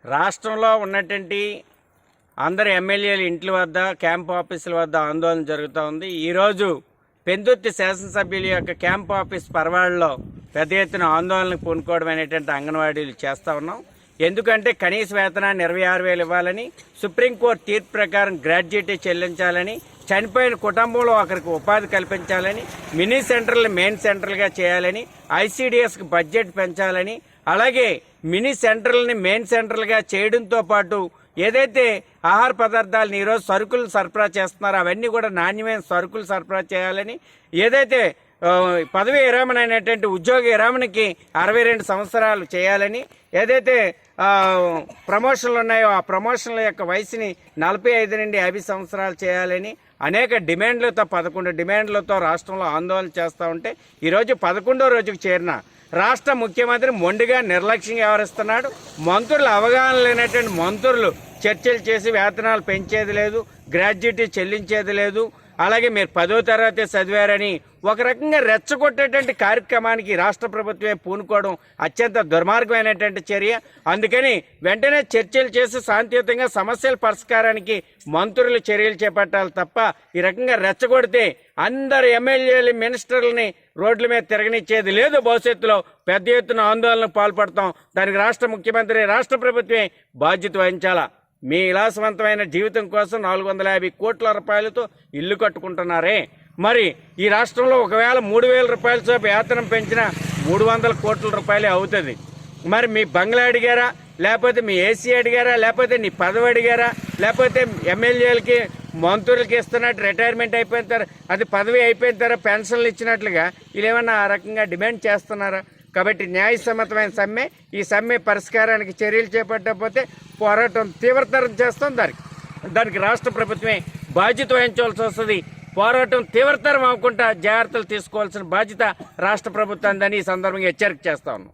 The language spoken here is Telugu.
రాష్ట్రంలో ఉన్నటువంటి అందరు ఎమ్మెల్యేలు ఇంట్ల వద్ద క్యాంప్ ఆఫీసుల వద్ద ఆందోళన జరుగుతూ ఉంది. ఈరోజు పెందుర్తి శాసనసభ్యుల యొక్క క్యాంప్ ఆఫీస్ పరవాడలో పెద్ద ఎత్తున ఆందోళనకు పూనుకోవడం అనేటువంటి అంగన్వాడీలు చేస్తూ ఉన్నాం. ఎందుకంటే కనీస వేతనాన్ని 26,000 ఇవ్వాలని, సుప్రీంకోర్టు తీర్పు ప్రకారం గ్రాడ్యుయేటీ చెల్లించాలని, చనిపోయిన కుటుంబంలో ఒకరికి ఉపాధి కల్పించాలని, మినీ సెంటర్లు మెయిన్ సెంటర్లుగా చేయాలని, ఐసీడీఎస్కి బడ్జెట్ పెంచాలని, అలాగే మినీ సెంటర్లని మెయిన్ సెంటర్లుగా చేయడంతో పాటు ఏదైతే ఆహార పదార్థాలను ఈరోజు సరుకులు సరఫరా చేస్తున్నారో అవన్నీ కూడా నాణ్యమైన సరుకులు సరఫరా చేయాలని, ఏదైతే పదవి విరమణ అయినటువంటి ఉద్యోగ విరమణకి 62 సంవత్సరాలు చేయాలని, ఏదైతే ప్రమోషన్లు ఉన్నాయో ఆ ప్రమోషన్ల యొక్క వయసుని 45 నుండి 50 సంవత్సరాలు చేయాలని అనేక డిమాండ్లతో 11 డిమాండ్లతో రాష్ట్రంలో ఆందోళన చేస్తూ ఉంటే ఈరోజు 11వ రోజుకు చేరిన రాష్ట్ర ముఖ్యమంత్రి మొండిగా నిర్లక్ష్యంగా వ్యవహరిస్తున్నాడు. మంత్రులు అవగాహన లేనటువంటి మంత్రులు చర్చలు చేసి వేతనాలు పెంచేది లేదు, గ్రాడ్యుయేటీ చెల్లించేది లేదు, అలాగే మీరు 10వ తరగతి చదివారని ఒక రకంగా రెచ్చగొట్టేటువంటి కార్యక్రమానికి రాష్ట్ర ప్రభుత్వమే పూనుకోవడం అత్యంత దుర్మార్గమైనటువంటి చర్య. అందుకని వెంటనే చర్చలు చేసి శాంతియుతంగా సమస్యల పరిష్కారానికి మంత్రులు చర్యలు చేపట్టాలి తప్ప ఈ రకంగా రెచ్చగొడితే అందరు ఎమ్మెల్యేలు మినిస్టర్లని రోడ్ల మీద తిరగనిచ్చేది లేదు. భవిష్యత్తులో పెద్ద ఎత్తున ఆందోళనకు పాల్పడతాం. దానికి రాష్ట్ర ముఖ్యమంత్రి రాష్ట్ర ప్రభుత్వమే బాధ్యత వహించాలా. మీ విలాసవంతమైన జీవితం కోసం 450 కోట్ల రూపాయలతో ఇల్లు కట్టుకుంటున్నారే, మరి ఈ రాష్ట్రంలో ఒకవేళ 3,000 రూపాయల చొప్పున వేతనం పెంచినా 300 కోట్ల రూపాయలే అవుతుంది. మరి మీ బంగ్లా అడిగారా, లేకపోతే మీ ఏసీ అడిగారా, లేకపోతే నీ పదవి అడిగారా, లేకపోతే ఎమ్మెల్యేలకి మంత్రులకి ఇస్తున్నట్టు రిటైర్మెంట్ అయిపోయిన తర్వాత అది పదవి అయిపోయిన తర్వాత పెన్షన్లు ఇచ్చినట్లుగా వీళ్ళు ఏమన్నా ఆ రకంగా డిమాండ్ చేస్తున్నారా? కాబట్టి న్యాయసమ్మతమైన సమ్మె, ఈ సమ్మె పరిష్కారానికి చర్యలు చేపట్టకపోతే పోరాటం తీవ్రతరం చేస్తాం. దానికి రాష్ట్ర ప్రభుత్వమే బాధ్యత వహించవలసి వస్తుంది. పోరాటం తీవ్రతరం అవ్వకుండా జాగ్రత్తలు తీసుకోవాల్సిన బాధ్యత రాష్ట్ర ప్రభుత్వాన్ని ఈ సందర్భంగా హెచ్చరిక చేస్తా ఉన్నాం.